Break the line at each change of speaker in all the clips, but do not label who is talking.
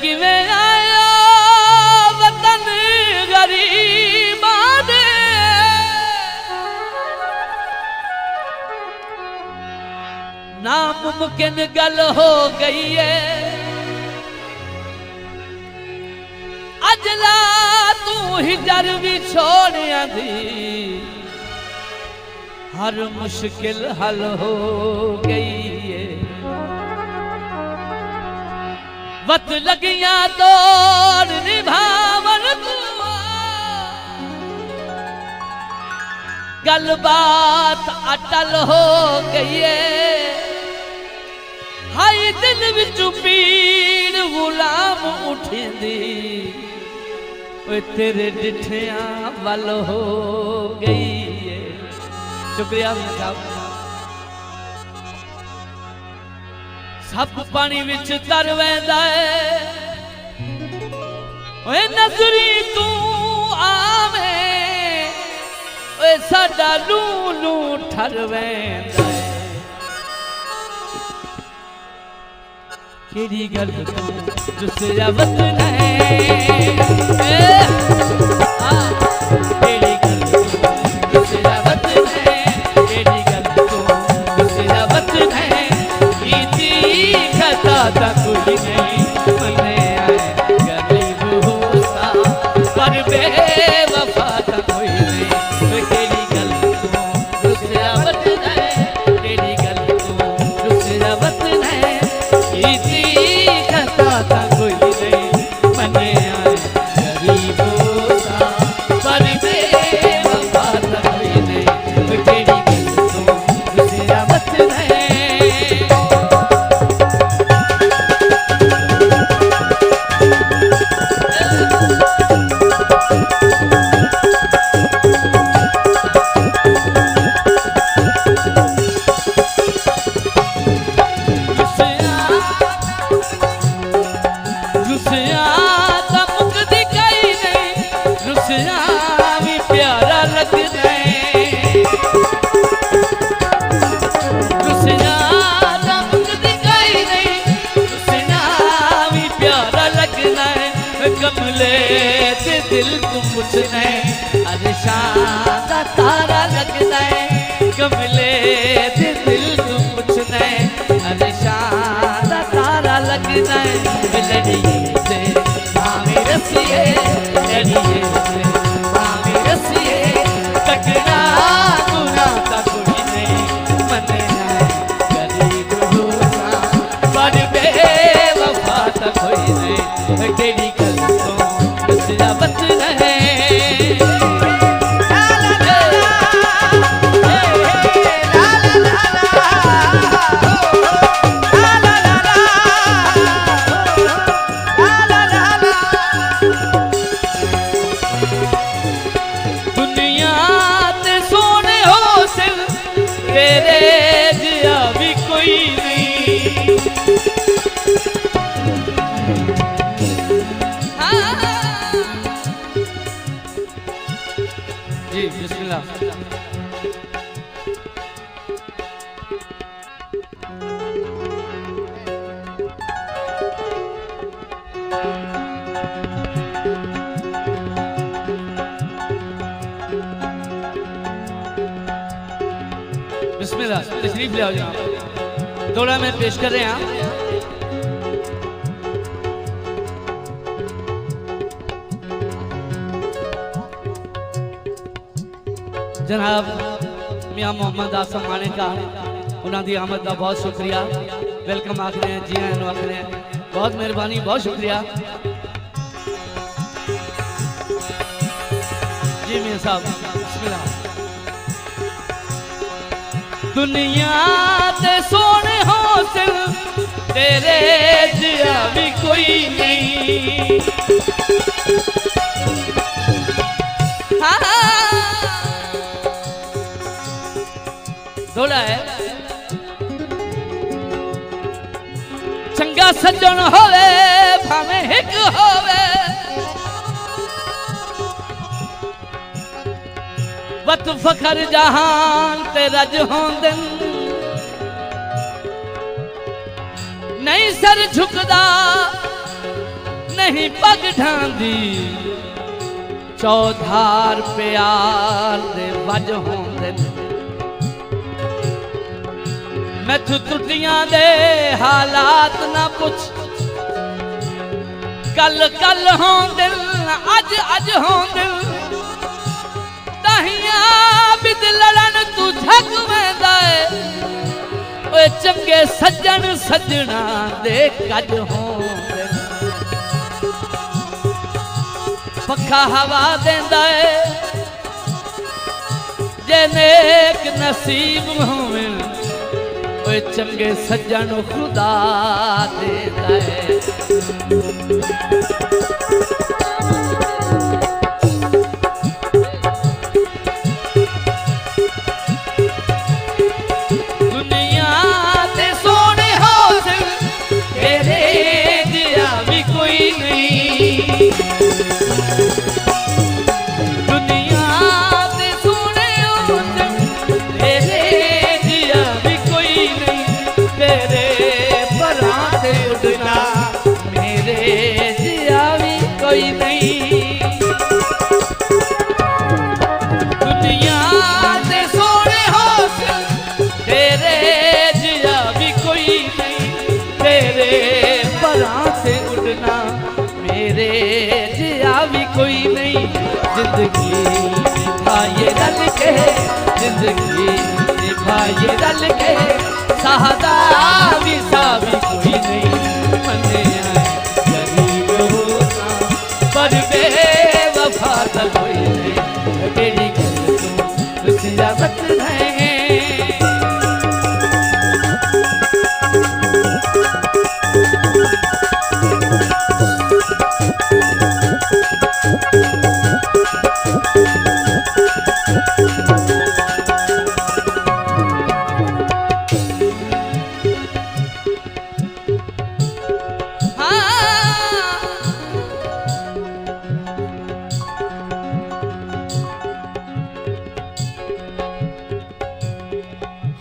किवें आया वतन गरीबा दे नामुमकिन गल हो गई है अजला तू हिजर भी छोड़िया दी हर मुश्किल हल हो गई है वत लगिया तोड़ निभावन गल बात अटल हो गई है हाई दिल विच पीड़ गुलाम उठिंदी तेरे डिठिया वल हो गई है। शुक्रिया साहब। सब पानी विच तर वेंदा है ओए नजरी तू आवे ओए साडा लूलू ठर वेंदा है केड़ी गल तू जुसिया वतन है केड़ी गल तू जुसिया वतन है केड़ी गल तू जुसिया वतन है खता कोई नहीं मने आए गरीब होता पर बेवफा था कोई नहीं केड़ी गल तू दूसरा वतन है केड़ी गल तू दूसरा वतन है इसी खता था कोई नहीं मने आए गरीब होता पर बेवफा था कोई नहीं केड़ी गल तू दूसरा वतन है दिल को पूछना है अरे शादा तारा लगना है कमले दिल को पूछना है अरे शादा तारा लगना है लड़िए से भावे रसिए लड़िए से भावे रसिए ककड़ा गुना का कोई नहीं मने है गरीब होता पर बेवफा था कोई नहीं केड़ी गल तो दूसरा वतन है दुनिया ते सोने हो सिर तेरे जिया भी कोई नहीं जी बिस्मिल्लाह। बिस्मिल्लाह तशरीफ ले आओ जनाब थोड़ा मैं पेश कर रहे हैं जनाब मियाँ मोहम्मद आसम माने का उन्होंने आमद का बहुत शुक्रिया वेलकम आखने हैं जी आए आखने बहुत मेहरबानी बहुत शुक्रिया जी मियाँ साहब बिस्मिल्लाह। दुनिया ते सोने हो सिर तेरे जिया भी कोई नहीं थोड़ा है चंगा सज्जन होवे भावे हिक होवे वत फखर जहान ते रज होंदन नहीं सर झुकदा नहीं पग ढांदी चौधार प्यार दे वज होंदे मैथू त्रुटियां दे हालात ना पुछ कल कल होंदे अज अज होंदे ताहिया बिद लड़न तू झक वेंदा है ओए चंगे सज्जन सजना दे कज होंदे पखा हवा देंदा है जे नेक नसीब होवे ओए चंगे सज्जन खुदा देंदा है दुनिया ते सोने हौसल तेरे जिया भी कोई नहीं दुनिया ते सोने हौसल तेरे जिया भी कोई नहीं तेरे परां ते उड़ना मेरे जिया भी कोई नहीं दुनिया ते सोने हौसल तेरे जिया भी कोई नहीं तेरे परां से उड़ना मेरे जिया भी कोई नहीं जिंदगी निभाए रल के जिंदगी निभाए रल के साहदा भी कोई नहीं मने आए गरीब होना पर बेवफा तो कोई नहीं तेरी सियासत है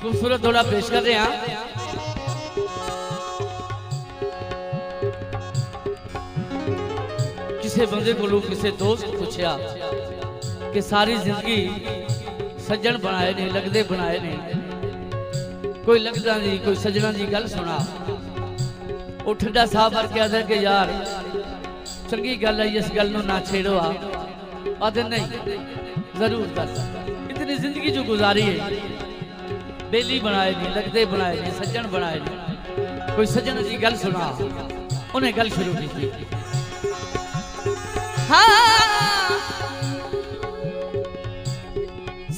खूबसूरत थोड़ा पेश कर रहे हैं किसी बंदे को किसी दोस्त पूछा कि सारी जिंदगी सज्जन बनाए नहीं लगते बनाए नहीं कोई लगता नहीं कोई सज्जना की गल सुना वो ठंडा साह भर के आदर के यार चंगी गल है इस गल ना छेड़ो आदर नहीं जरूर दस इतनी जिंदगी जो गुजारी है बेली बनाए नहीं लगते बनाए नहीं सज्जन बनाए नहीं कोई सज्जन की गल सुना उन्हें गल शुरू की हाँ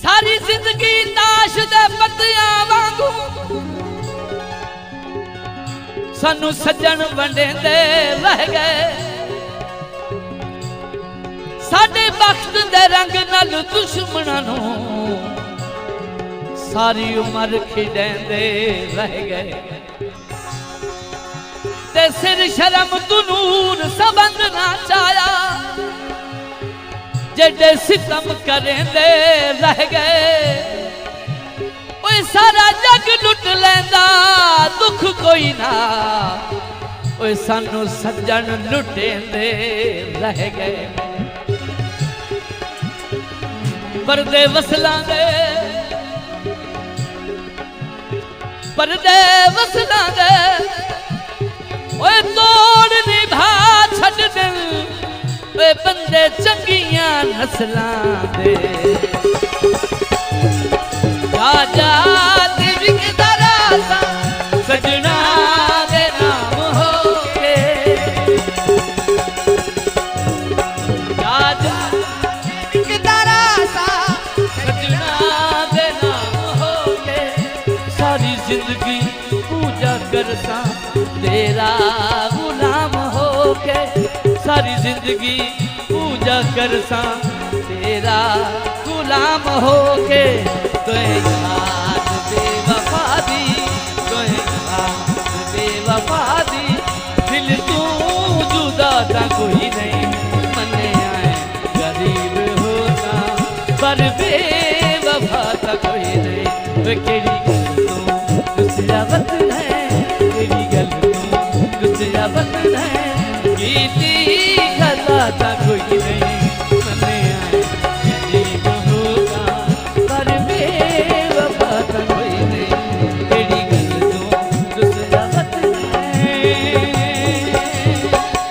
सारी जिंदगी ताश दे पत्तियां वांगू सानू सज्जन वंडेंदे रह गए साडे बख्त दे रंग नाल दुश्मनां नू सारी उम्र खिडेंदे रह गए ते सिर शर्म तू नूर सबंध ना चाया जेडे सितम करेंदे रह गए ओए सारा जग लुट लेंदा दुख कोई ना ओए सानू सज्जन लुटेंदे रह गए परदे वसलां दे वसना दे ओए तोड़ निभा छड़ दिल ओए बंदे चंगियां नस्लां दे राजा दी विकदा रासा सजना दे नाम हो के राजा दी विकदा रासा सजना दे नाम हो के सारी जिंदगी पूजा करता तेरा गुलाम हो के सारी जिंदगी पूजा करता तेरा गुलाम हो के तो याद बेवफा दी तो याद बेवफा दी दिल तू जुदा था कोई नहीं मने आए गरीब होता पर बेवफा था कोई नहीं केड़ी दूसरा वतन है तेरी गल दूसरा वतन है गीती गला था कोई नहीं